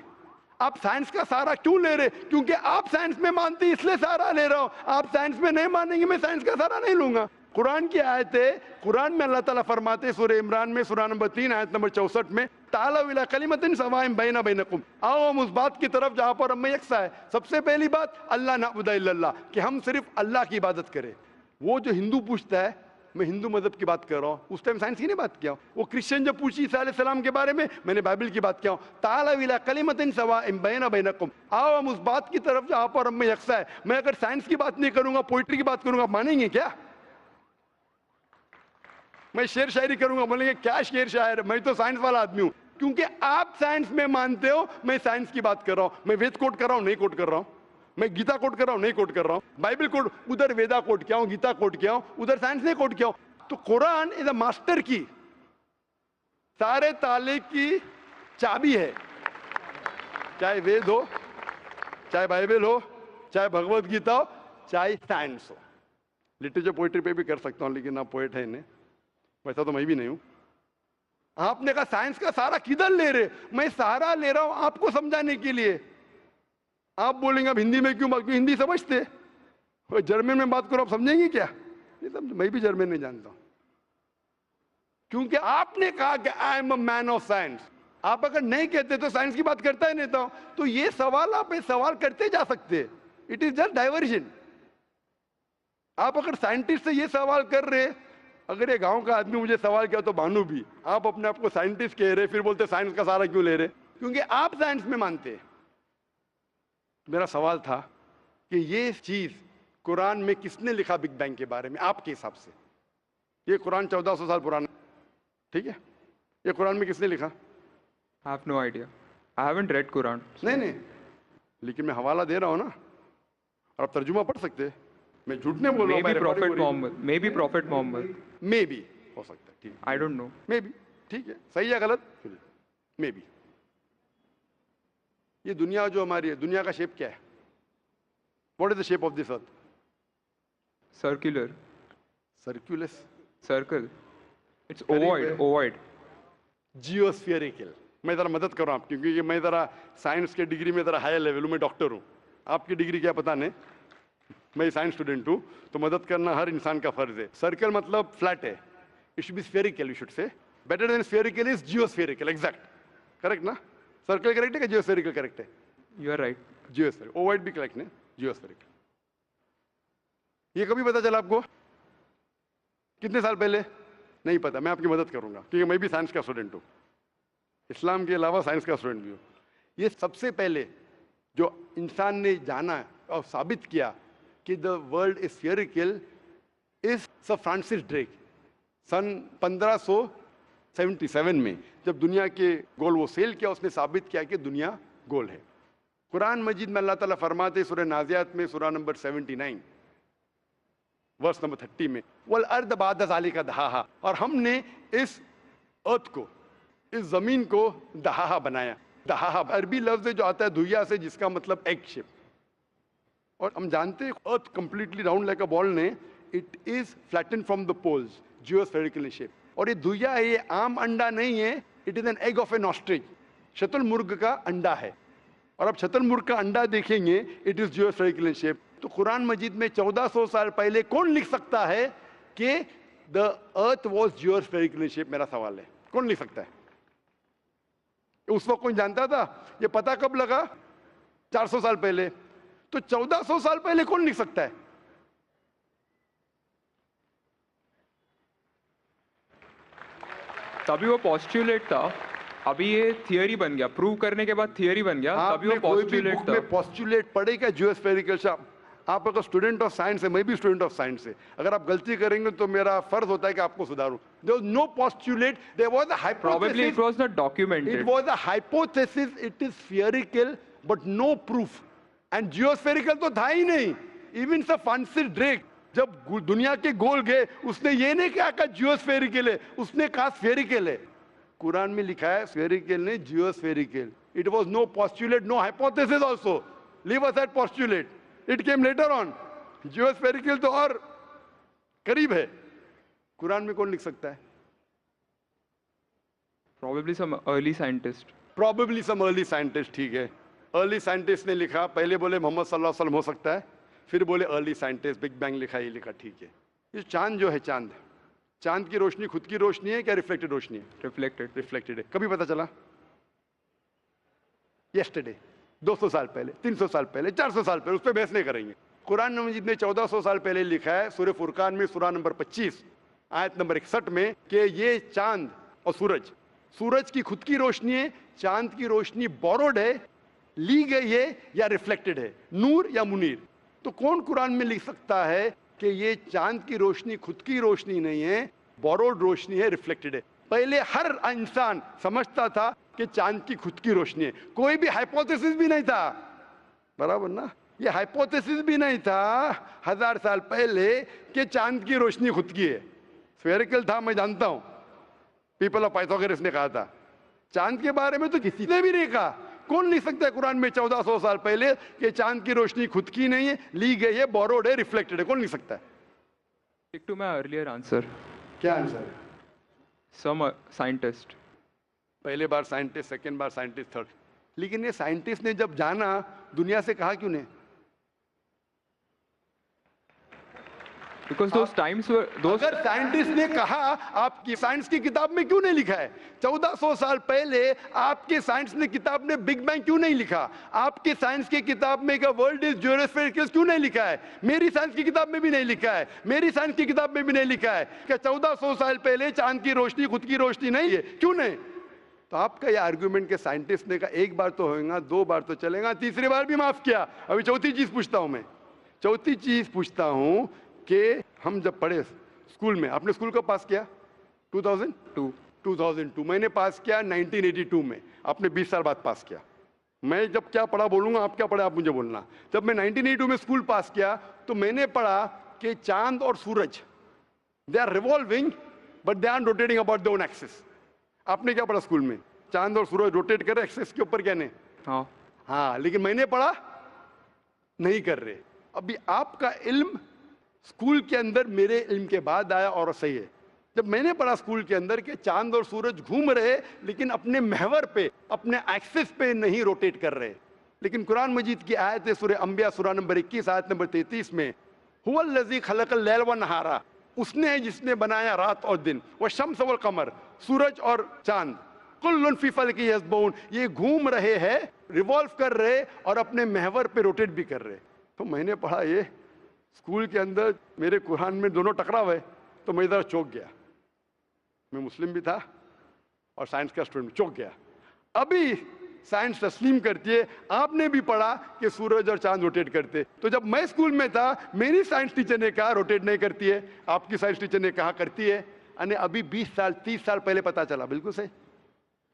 H: आप साइंस का सहारा क्यों ले रहे? क्योंकि आप साइंस में मानते हैं, इसलिए सहारा ले रहा हूं। आप साइंस में नहीं मानेंगे, मैं साइंस का सहारा नहीं लूंगा। कुरान की आयत है, कुरान में अल्लाह ताला फरमाते हैं, सूरह इमरान में सूरह नंबर 3 आयत नंबर 64 में, ताला इला कलिमतिन सवाइन बैना बैनकुम, आओ हम उस बात की तरफ जहां पर हम में यकसा है। सबसे पहली बात, अल्लाह नअबुद इल्लल्लाह, कि हम सिर्फ अल्लाह की इबादत करें। वो जो हिंदू पूछता है, मैं हिंदू मजहब की बात कर रहा हूँ, उस टाइम साइंस की नहीं बात किया। वो क्रिश्चियन जब पूछी ईसा अलैहिस्सलाम के बारे में, मैंने बाइबल की बात किया। ताला इला कलिमतिन सवाइन बैना बैनकुम, आओ हम उस बात की तरफ जहां पर हम में यकसा है। मैं अगर साइंस की बात नहीं करूंगा, पोइट्री की बात करूंगा, मानेंगे क्या? मैं शेर शायरी करूंगा, बोलेंगे क्या शेर शायर, मैं तो साइंस वाला आदमी हूं। क्योंकि आप साइंस में मानते हो, मैं साइंस की बात कर रहा हूं। मैं वेद कोट कर रहा हूं, नहीं कोट कर रहा हूं। मैं गीता कोट कर रहा हूं, नहीं कोट कर रहा हूं। बाइबल कोट, उधर वेदा कोट किया हूं, गीता कोट किया हूं, उधर साइंस नहीं कोट किया हूं। तो कुरान इज अ मास्टर की, सारे ताले की चाबी है। चाहे वेद हो, चाहे बाइबल हो, चाहे भगवत गीता हो, चाहे साइंस हो। लिटरेचर पोइट्री पे भी कर सकता हूं, लेकिन आप पोएट है नहीं, वैसा तो मैं भी नहीं हूं। आपने कहा साइंस का सहारा किधर ले रहे? मैं सहारा ले रहा हूं आपको समझाने के लिए। आप बोलेंगे अब हिंदी में क्यों बात, क्यों हिंदी समझते? जर्मन में बात करो, आप समझेंगे क्या? नहीं समझ, मैं भी जर्मन नहीं जानता हूं। क्योंकि आपने कहा कि I am a man of science. आप अगर नहीं कहते तो साइंस की बात करता ही नहीं था। तो ये सवाल आप सवाल करते जा सकते, इट इज जस्ट डाइवर्जन। आप अगर साइंटिस्ट से ये सवाल कर रहे, अगर ये गांव का आदमी मुझे सवाल किया तो भानु भी, आप अपने आप को साइंटिस्ट कह रहे, फिर बोलते साइंस का सहारा क्यों ले रहे? क्योंकि आप साइंस में मानते हैं। मेरा सवाल था कि ये चीज कुरान में किसने लिखा बिग बैंग के बारे में आपके हिसाब से? ये कुरान 1400 साल पुराना, ठीक है? ये कुरान में किसने लिखा?
G: I have no idea. I haven't read Quran.
H: नहीं, लेकिन मैं हवाला दे रहा हूँ ना, और आप तर्जुमा पढ़ सकते हैं। मैं झूठ नहीं बोल रहा हूँ।
G: Maybe Prophet Muhammad. Maybe Prophet Muhammad.
H: Maybe हो सकता है, ठीक है।
G: I don't know.
H: Maybe, ठीक है, सही या गलत? Maybe। ये दुनिया जो हमारी है, दुनिया का शेप क्या है? What is the shape of this earth?
G: Circular.
H: Circulus.
G: Circle. It's
H: Very
G: ovoid.
H: well.
G: Ovoid.
H: जियोस्फेरिकल। मैं जरा मदद कर रहा हूँ आप, क्योंकि मैं जरा साइंस के डिग्री में जरा हायर लेवल हूँ, मैं डॉक्टर हूँ। आपकी डिग्री क्या पता नहीं, मैं साइंस स्टूडेंट हूँ, तो मदद करना हर इंसान का फर्ज है। सर्कल मतलब फ्लैट है, it should be spherical, you should say. Better than spherical is geospherical, exact, correct ना? सर्कल करेक्ट है कि जियोस्फेरिकल करेक्ट है?
G: You are right.
H: Geospherical, ovoid भी करेक्ट है, जियोस्फेरिकल। ये कभी पता चला आपको? कितने साल पहले? नहीं पता, मैं आपकी मदद करूंगा, क्योंकि मैं भी साइंस का स्टूडेंट हूँ, इस्लाम के अलावा साइंस का स्टूडेंट भी हूँ। ये सबसे पहले जो इंसान ने जाना और साबित किया कि the world is spherical is sir Francis Drake. सन 1577 में जब दुनिया के गोल वो सेल किया, उसने साबित किया कि दुनिया गोल है। कुरान मजीद में अल्लाह ताला फरमाते सूरह नाज़ियात में सूरह नंबर 79 वर्स नंबर 30 में, वल अर्द बाद ज़ालिका दहाहा, और हमने इस अर्थ को, इस जमीन को दहाहा बनाया। दहाहा अरबी लफ्ज है जो आता है दुहिया से, जिसका मतलब एग शेप। और हम जानते हैं earth completely round like a ball ने, it is flatten from the poles, geospherical in shape. और ये दुहिया है, ये आम अंडा नहीं है, it is an egg of an ostrich, शतुरमुर्ग का अंडा है। और अब शतुरमुर्ग का अंडा देखेंगे, it is geospherical in shape. तो कुरान मजीद में 1400 साल पहले कौन लिख सकता है कि the earth was geospherical in shape? मेरा सवाल है, कौन लिख सकता है? उस वक्त कौन जानता था? ये पता कब लगा? 400 साल पहले। तो 1400 साल पहले कौन लिख सकता है?
G: तभी वो पोस्टुलेट था, अभी ये थियरी बन गया, प्रूव करने के बाद थियरी बन गया, तभी वो पोस्टुलेट था।
H: पोस्टुलेट पढ़ेगा जियोस्फेरिकल से। आप अगर स्टूडेंट ऑफ साइंस है, मैं भी स्टूडेंट ऑफ साइंस है, अगर आप गलती करेंगे तो मेरा फर्ज होता है कि आपको सुधारूं। There was no postulate, there was a hypothesis.
G: Probably it was not documented.
H: It was a hypothesis, it is spherical but no proof. And geospherical तो था ही नहीं। Even Sir Francis Drake जब दुनिया के गोल गए, उसने ये नहीं कहा जियोस्फेरिकल है, उसने कहा स्फेरिकल है। कुरान में लिखा है स्फेरिकल नहीं, जियोस्फेरिकल। It was no postulate, no hypothesis also. Leave aside postulate. It came later on. जियोस्फेरिकल तो और करीब है। कुरान में कौन लिख सकता है?
G: Probably some early scientist.
H: Probably some early scientist, ठीक है। अर्ली साइंटिस्ट ने लिखा, पहले बोले मोहम्मद सल्लल्लाहु अलैहि वसल्लम हो सकता है, फिर बोले अर्ली साइंटिस्ट, बिग बैंग लिखा, ये लिखा, ठीक है। ये चांद जो है, चांद की रोशनी खुद की रोशनी है क्या रिफ्लेक्टेड रोशनी है?
G: Reflected.
H: रिफ्लेक्टेड है। कभी पता चला? यस्टरडे, 200 साल पहले, 300 साल पहले, 400 साल पहले, उस पर बहस नहीं करेंगे। कुरान मजीद ने 1400 साल पहले लिखा है सूरह फुरकान में सूरह नंबर 25 आयत नंबर 61 में कि ये चांद और सूरज की खुद की रोशनी है, चांद की रोशनी बोरोड है, ली गई है या रिफ्लेक्टेड है, नूर या मुनीर। तो कौन कुरान में लिख सकता है कि ये चांद की रोशनी खुद की रोशनी नहीं है, बोरोड रोशनी है, रिफ्लेक्टेड है? पहले हर इंसान समझता था कि चांद की खुद की रोशनी है, कोई भी हाइपोथेसिस भी नहीं था, बराबर ना? ये हाइपोथेसिस भी नहीं था 1000 साल पहले कि चांद की रोशनी खुद की है। स्फेरिकल था, मैं जानता हूं, पीपल ऑफ पाइथागोरस ने कहा था। चांद के बारे में तो किसी ने भी नहीं कहा। कौन लिख सकता है कुरान में 1400 साल पहले कि चांद की रोशनी खुद की नहीं है, ली गई है, बोरोड है, रिफ्लेक्टेड है? कौन लिख सकता है?
G: Stick to my earlier answer.
H: क्या आंसर है?
G: Some scientist.
H: पहले बार साइंटिस्ट, सेकेंड बार साइंटिस्ट, थर्ड। लेकिन ये साइंटिस्ट ने जब जाना, दुनिया से कहा क्यों नहीं?
G: Because those times were those.
H: अगर साइंटिस्ट ने कहा, आपकी साइंस की किताब में क्यों नहीं लिखा है? 1400 साल पहले आपके साइंस ने किताब में बिग बैंग क्यों नहीं लिखा? आपके साइंस की किताब में का वर्ल्ड इज जियोस्फेरिकल क्यों नहीं लिखा है? मेरी साइंस की किताब में भी नहीं लिखा है, मेरी साइंस की किताब में भी नहीं लिखा है कि 1400 साल पहले चांद की रोशनी खुद की रोशनी नहीं है। क्यों नहीं? तो आपका ये आर्गुमेंट के साइंटिस्ट ने कहा एक बार तो होगा, 2 बार तो चलेगा, तीसरी बार भी माफ किया। अभी चौथी चीज पूछता हूं मैं, चौथी चीज पूछता हूं कि हम जब पढ़े स्कूल में, आपने स्कूल कब पास किया? 2002। मैंने पास किया 1982 में, आपने 20 साल बाद पास किया। मैं जब क्या पढ़ा बोलूंगा, आप क्या पढ़ा आप मुझे बोलना। जब मैं 1982 में स्कूल पास किया तो मैंने पढ़ा कि चांद और सूरज they are revolving but they are rotating about their own axis. आपने क्या पढ़ा स्कूल में? चांद और सूरज रोटेट कर रहे एक्सिस के ऊपर, कहने हाँ, लेकिन मैंने पढ़ा नहीं कर रहे। अभी आपका इल्म स्कूल के अंदर मेरे इल्म के बाद आया और सही है। जब मैंने पढ़ा स्कूल के अंदर कि चांद और सूरज घूम रहे लेकिन अपने महवर पे, अपने एक्सिस पे नहीं रोटेट कर रहे। लेकिन कुरान मजीद की आयत है सूरह अंबिया सूरह नंबर 21 आयत नंबर 33 में, हुवल्लज़ी खलक़ल लैल व नहारा, उसने है जिसने बनाया रात और दिन, व शम्स वल कमर, सूरज और चांद, कुल्लुन फी फलकी यस्बऊन, ये घूम रहे हैं, रिवॉल्व कर रहे और अपने महवर पे रोटेट भी कर रहे। तो मैंने पढ़ा ये स्कूल के अंदर, मेरे कुरान में दोनों टकरा हुए, तो मैं इधर चौंक गया। मैं मुस्लिम भी था और साइंस का स्टूडेंट, चौंक गया। अभी साइंस तस्लीम करती है, आपने भी पढ़ा कि सूरज और चांद रोटेट करते। तो जब मैं स्कूल में था मेरी साइंस टीचर ने कहा रोटेट नहीं करती है, आपकी साइंस टीचर ने कहा करती है, यानी अभी 20 साल 30 साल पहले पता चला। बिल्कुल सही।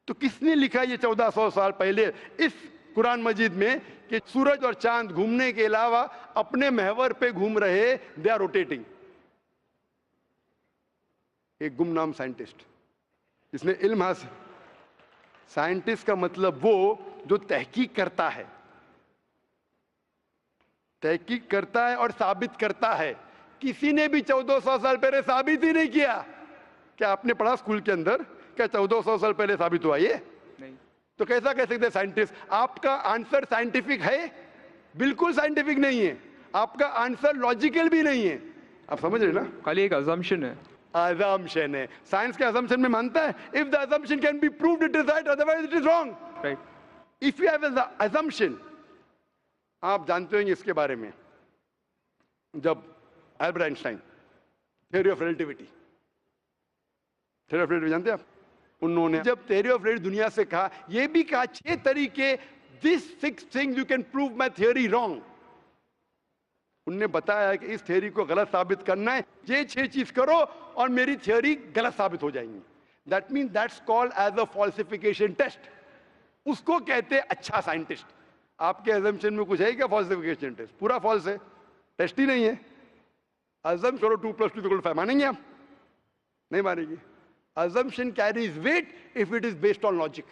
H: तो किसने लिखा ये 1400 साल पहले इस कुरान मजीद में कि सूरज और चांद घूमने के अलावा अपने महवर पे घूम रहे, दे आर रोटेटिंग? एक गुमनाम साइंटिस्ट जिसने इल्म हासिल। साइंटिस्ट का मतलब वो जो तहकीक करता है, तहकीक करता है और साबित करता है। किसी ने भी 1400 साल पहले साबित ही नहीं किया। क्या आपने पढ़ा स्कूल के अंदर क्या 1400 साल पहले साबित हुआ? ये नहीं। तो कैसा कह सकते साइंटिस्ट? आपका आंसर साइंटिफिक है? बिल्कुल साइंटिफिक नहीं है। आपका आंसर लॉजिकल भी नहीं है। आप समझ रहे ना?
G: खाली एक अजम्पशन है।
H: assumption है। साइंस के assumption में मानता है if the assumption can be proved it is right, otherwise it is wrong.
G: Right.
H: If you have an assumption, आप जानते होंगे इसके बारे में, जब Albert Einstein theory of relativity, theory of relativity जानते हैं आप? उन्होंने जब थ्योरी ऑफ रिलेटिविटी दुनिया से कहा, ये भी कहा 6 तरीके, this 6 things you can prove my theory wrong. उनने बताया कि इस थ्योरी को गलत साबित करना है, ये 6 चीज करो और मेरी थ्योरी गलत साबित हो जाएंगी। That mean that's called as a falsification test. उसको कहते हैं अच्छा साइंटिस्ट। आपके अजम्पशन में कुछ है क्या फॉल्सिफिकेशन टेस्ट? पूरा फॉल्स है, टेस्ट ही नहीं है। अजम करो 2 + 2 = 5, मानेंगे आप? नहीं मानेंगे। Assumption carries weight if it is based on logic.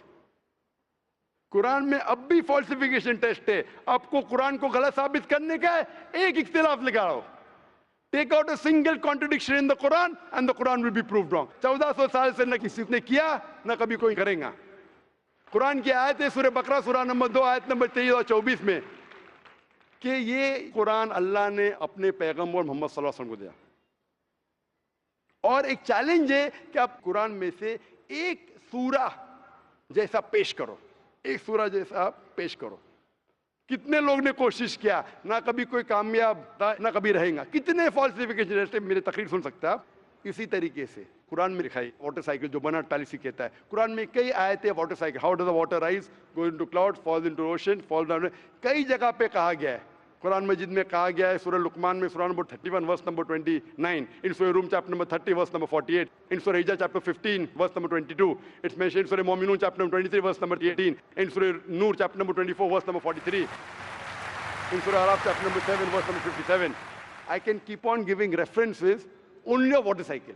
H: Quran में अब भी फॉल्सिफिकेशन टेस्ट है। आपको कुरान को गलत साबित करने का है, एक इख्तिलाफ लगाओ, take out a single contradiction in the Quran and the Quran will be proved wrong. 1400 साल से न किसी ने किया न कभी कोई करेगा। कुरान की आयत है सूरह बकरा सूरह नंबर 2 आयत नंबर 23 और 24 में कि ये कुरान अल्लाह ने अपने पैगंबर मोहम्मद सल्लल्लाहु अलैहि वसल्लम को दिया। और एक चैलेंज है कि आप कुरान में से एक सूरा जैसा पेश करो, एक सूरा जैसा पेश करो। कितने लोग ने कोशिश किया, ना कभी कोई कामयाब था ना कभी रहेगा। कितने फॉल्सिफिकेशन जैसे मेरे तकरीर सुन सकते हैं आप। इसी तरीके से कुरान में लिखा है वाटर साइकिल, जो बर्नार्ड पॉलिसी कहता है। कुरान में कई आयतें water cycle, how does the water rise, go into cloud, falls into ocean, fall down, कई जगह पे कहा गया है। कुरान मजीद में कहा गया है सूरह लुकमान में सूरह नंबर 31 वर्स नंबर 29, इन सूरह रूम chapter number 30 verse number 48, in सूरह हिजर chapter 15 verse number 22, it's mentioned in सूरह मोमिनून chapter number 23 verse number 18, in सूरह नूर chapter number 24 verse number 43, in सूरह अराफ chapter number 7 verse number 57। I can keep on giving references only of water cycle,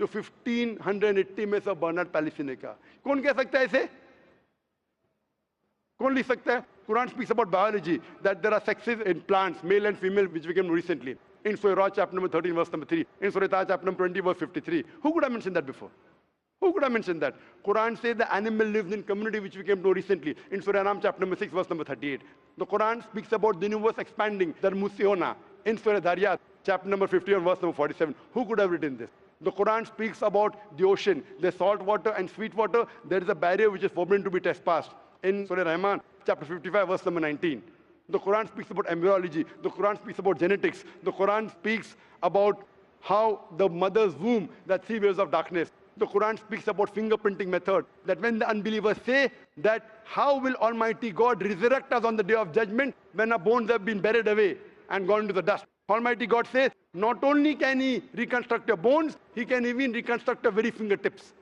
H: जो 1580 में सब बर्नार्ड पॉलिसी ने कहा। कौन कह सकता है इसे? कौन लिख सकता है? Quran speaks about biology, that there are sexes in plants, male and female, which we came recently. In Surah Ra, chapter number 13, verse number 3. In Surah Taha, chapter number 20, verse 53. Who could have mentioned that before? Who could have mentioned that? Quran says the animal lives in community, which we came to recently. In Surah Anam, chapter number 6, verse number 38. The Quran speaks about the universe expanding, the Musiona. In Surah Dariyat, chapter number 51, verse number 47. Who could have written this? The Quran speaks about the ocean, the salt water and sweet water. There is a barrier which is forbidden to be trespassed. In Surah Rahman, chapter 55, verse number 19. The Quran speaks about embryology. The Quran speaks about genetics. The Quran speaks about how the mother's womb, that 3 waves of darkness. The Quran speaks about fingerprinting method. That when the unbelievers say that how will Almighty God resurrect us on the day of judgment when our bones have been buried away and gone to the dust? Almighty God says, not only can He reconstruct your bones, He can even reconstruct your very fingertips.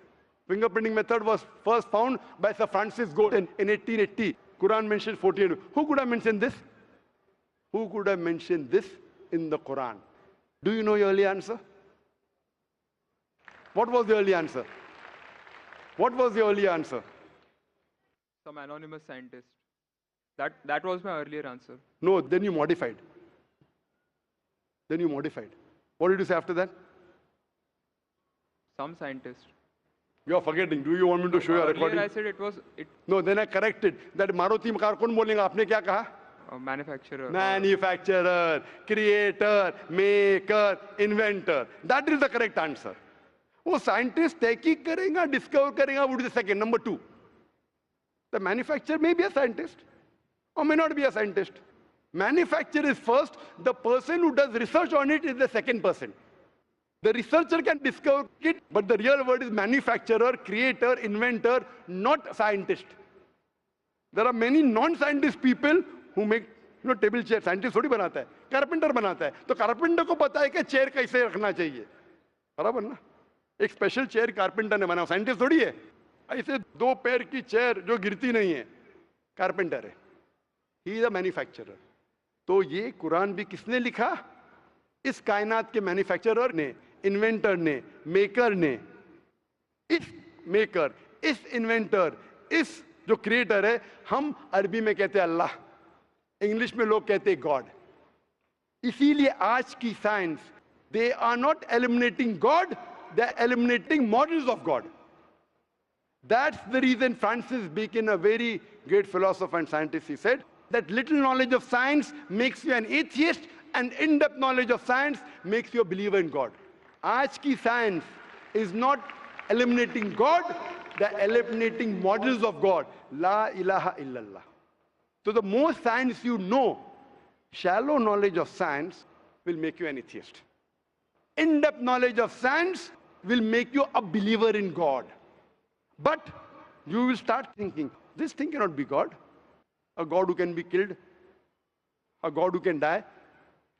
H: Fingerprinting method was first found by Sir Francis Galton in 1880. Quran mentions 14. Who could have mentioned this? Who could have mentioned this in the Quran? Do you know your early answer? What was the early answer? What was the early answer?
G: Some anonymous scientist. That was my earlier answer.
H: No, then you modified. Then you modified. What did you say after that?
G: Some scientist.
H: You are forgetting. Do you want me to show you a recording?
G: Earlier I said it was
H: No, then I corrected. That Maruti car कौन बोलेगा? आपने क्या कहा?
G: a manufacturer.
H: Manufacturer, creator, maker, inventor. That is the correct answer. वो scientist तहकीक करेगा, discover करेगा, would be the second. Number 2. The manufacturer may be a scientist or may not be a scientist. Manufacturer is first. The person who does research on it is the second person. The researcher can discover it, but the real word is manufacturer, creator, inventor, not scientist. There are many non-scientist people who make table chair. Scientist थोड़ी बनाता है, carpenter बनाता है. तो carpenter को पता है कि chair कैसे रखना चाहिए. बराबर ना? एक स्पेशल चेयर कारपेंटर ने बनाया, साइंटिस्ट थोड़ी है. ऐसे 2 पैर की चेयर जो गिरती नहीं है, कारपेंटर है. He is a manufacturer. तो ये कुरान भी किसने लिखा? इस कायनात के मैन्युफैक्चरर ने, इन्वेंटर ने, मेकर ने. इस मेकर, इस इन्वेंटर, इस जो क्रिएटर है, हम अरबी में कहते हैं अल्लाह, इंग्लिश में लोग कहते हैं गॉड. इसीलिए आज की science, they are not eliminating God, they're eliminating models of God. That's the reason Francis Bacon, a very great philosopher and scientist, he said that little knowledge of science makes you an atheist and in-depth knowledge of science makes you a believer in God. Aaj ki science is not eliminating God, they're eliminating models of God. La ilaha illallah. So the more science you know, shallow knowledge of science will make you an atheist. In-depth knowledge of science will make you a believer in God. But you will start thinking, this thing cannot be God. A God who can be killed, a God who can die,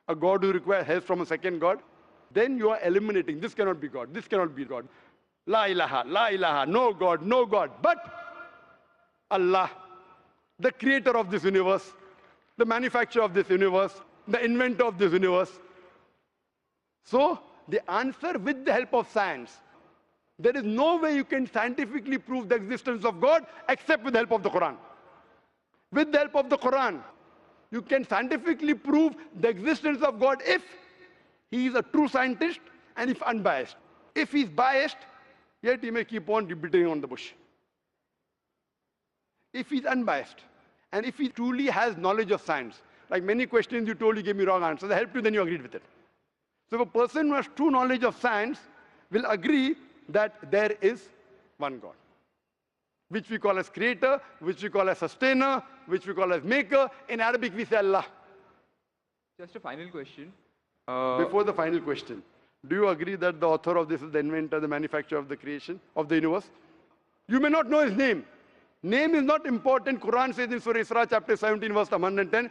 H: a God who requires help from a second God. Then you are eliminating, this cannot be God, this cannot be God. La ilaha, no God, no God. But Allah, the creator of this universe, the manufacturer of this universe, the inventor of this universe. So, the answer with the help of science. There is no way you can scientifically prove the existence of God except with the help of the Quran. With the help of the Quran, you can scientifically prove the existence of God if he is a true scientist and if unbiased. If he is biased, yet he may keep on beating on the bush. If he is unbiased, and if he truly has knowledge of science, like many questions you told, you gave me wrong answers, I helped you, then you agreed with it. So a person who has true knowledge of science will agree that there is one God, which we call as creator, which we call as sustainer, which we call as maker. In Arabic, we say Allah.
G: Just a final question.
H: Before the final question, do you agree that the author of this is the inventor, the manufacturer of the creation, of the universe? You may not know his name. Name is not important. Quran says in Surah Isra, chapter 17, verse 110,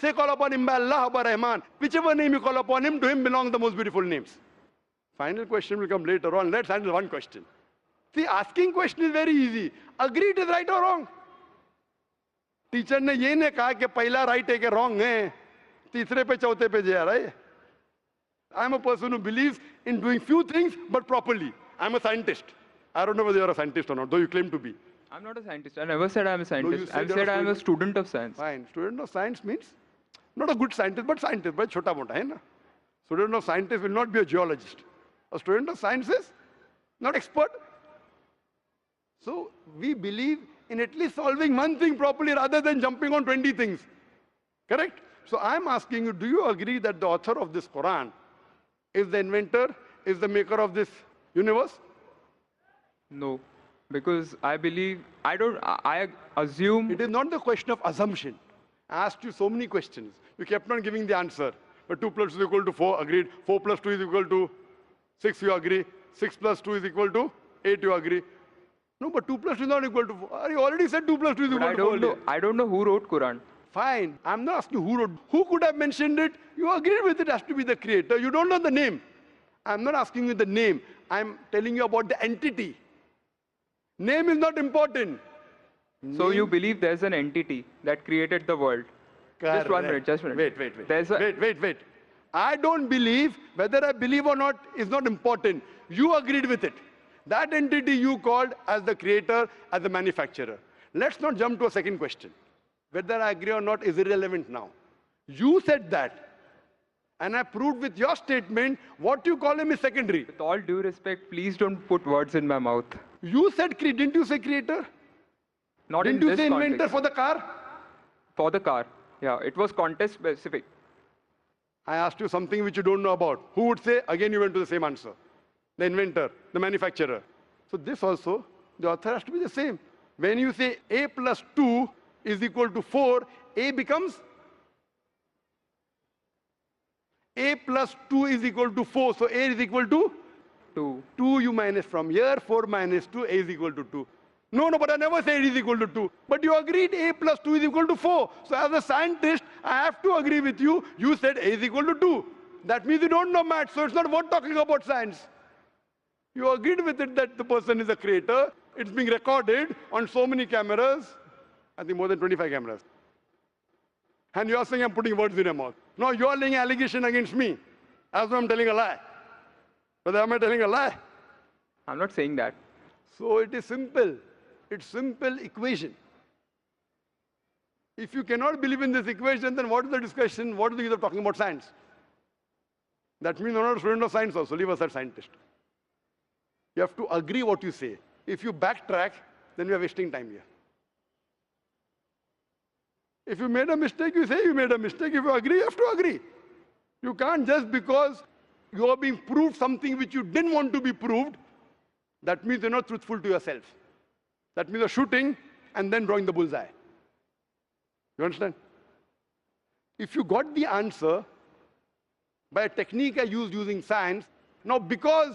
H: Say, call upon him by Allah or by Rahman. Whichever name you call upon him, to him belong the most beautiful names. Final question will come later on. Let's handle one question. See, asking question is very easy. Agree it is right or wrong. Teacher ने ये नहीं कहा कि पहला right है कि wrong है. तीसरे पे चौथे पे जा रहा है. I am a person who believes in doing few things but properly. I am a scientist. I don't know whether you are a scientist or not, though you claim to be.
G: I'm not a scientist. I never said I'm a scientist.
H: said
G: I've
H: you're a
G: said I'm a
H: student.
G: student of science.
H: Fine. Student of science means not a good scientist, but scientist. But chota mota hai na. Student of scientist will not be a geologist. A student of science is not expert. So we believe in at least solving one thing properly rather than jumping on 20 things. Correct? So I'm asking you, do you agree that the author of this Quran is the inventor, is the maker of this universe?
G: No, because I believe, I assume.
H: It is not the question of assumption. I asked you so many questions. You kept on giving the answer. But 2 plus 2 is equal to 4, agreed. 4 plus 2 is equal to 6 you agree. 6 plus 2 is equal to 8 you agree. No, but 2 plus 2 is not equal to 4. You already said 2 plus 2 is
G: But
H: equal to 4.
G: I don't know who wrote Quran.
H: Fine. I'm not asking who wrote. Who could have mentioned it? You agreed with it has to be the creator. You don't know the name. I'm not asking you the name. I'm telling you about the entity. Name is not important.
G: So you believe there's an entity that created the world? Just 1 minute, just 1 minute.
H: Wait. Wait. I don't believe, whether I believe or not is not important. You agreed with it. That entity you called as the creator, as the manufacturer. Let's not jump to a second question. Whether I agree or not is irrelevant now. You said that. And I proved with your statement, what you call him is secondary.
G: With all due respect, please don't put words in my mouth.
H: You said, didn't you say creator?
G: Not
H: Didn't
G: in
H: you
G: this
H: say
G: context.
H: inventor for the car?
G: For the car. Yeah, it was context specific.
H: I asked you something which you don't know about. Who would say? Again, you went to the same answer. The inventor, the manufacturer. So this also, the author has to be the same. When you say A plus 2 is equal to 4, A becomes? A plus 2 is equal to 4. So A is equal to?
G: 2.
H: 2 you minus from here, 4 minus 2, A is equal to 2. No, but I never said it is equal to 2. But you agreed A plus 2 is equal to 4. So as a scientist, I have to agree with you. You said A is equal to 2. That means you don't know math, so it's not worth talking about science. You agreed with it that the person is a creator. It's being recorded on so many cameras. I think more than 25 cameras. And you're saying I'm putting words in your mouth. No, you're laying allegation against me. As though I'm telling a lie. But am I telling a lie?
G: I'm not saying that.
H: So it is simple. It's simple equation. If you cannot believe in this equation, then what is the discussion? What is the use of talking about science? That means you're not a student of science also. Leave aside scientist. You have to agree what you say. If you backtrack, then we are wasting time here. If you made a mistake, you say you made a mistake. If you agree, you have to agree. You can't just because you are being proved something which you didn't want to be proved, that means you're not truthful to yourself. That means you're shooting and then drawing the bullseye. You understand? If you got the answer by a technique I used using science, now because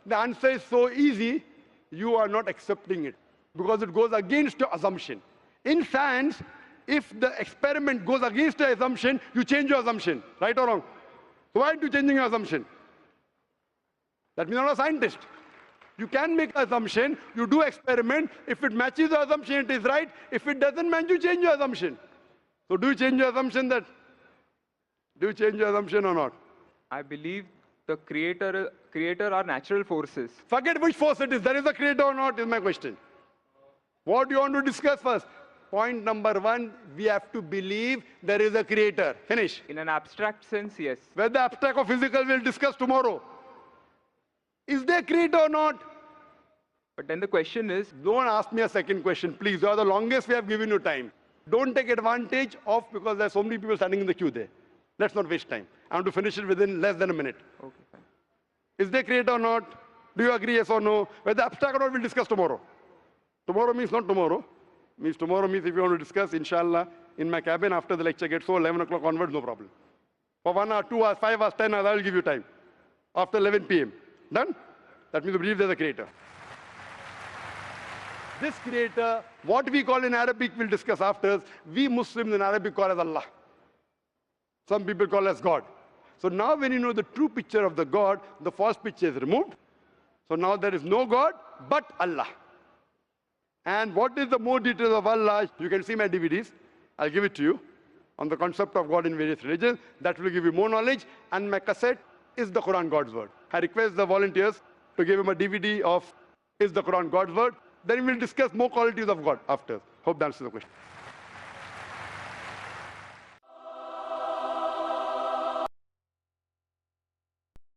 H: the answer is so easy, you are not accepting it because it goes against your assumption. In science, if the experiment goes against your assumption, you change your assumption, right or wrong? So why aren't you changing your assumption? That means you're not a scientist. You can make an assumption, you do experiment. If it matches the assumption, it is right. If it doesn't match, you change your assumption. So do you change your assumption that? Do you change your assumption or not?
G: I believe the creator are natural forces.
H: Forget which force it is. There is a creator or not is my question. What do you want to discuss first? Point number 1, we have to believe there is a creator. Finish.
G: In an abstract sense, yes.
H: Whether abstract or physical, we'll discuss tomorrow. Is there a creator or not?
G: But then the question is,
H: Don't ask me a second question, please. You are the longest we have given you time. Don't take advantage of, because there are so many people standing in the queue there. Let's not waste time. I want to finish it within less than a minute.
G: okay, fine.
H: Is there a creator or not? Do you agree, yes or no? Whether abstract or not, we'll discuss tomorrow. Tomorrow means not tomorrow. Means tomorrow means if you want to discuss, inshallah, in my cabin after the lecture gets so 11 o'clock onwards, no problem. For 1 hour, 2 hours, 5 hours, 10 hours, I will give you time. After 11 p.m. Done? That means you believe there's a creator. This creator, what we call in Arabic, we'll discuss after. We Muslims in Arabic call as Allah. Some people call as God. So now when you know the true picture of the God, the false picture is removed. So now there is no God but Allah. And what is the more details of Allah? You can see my DVDs. I'll give it to you on the concept of God in various religions. That will give you more knowledge. And my cassette is the Quran God's Word. I request the volunteers to give him a DVD of Is the Quran God's Word? Then we'll discuss more qualities of God after. Hope that answers the question.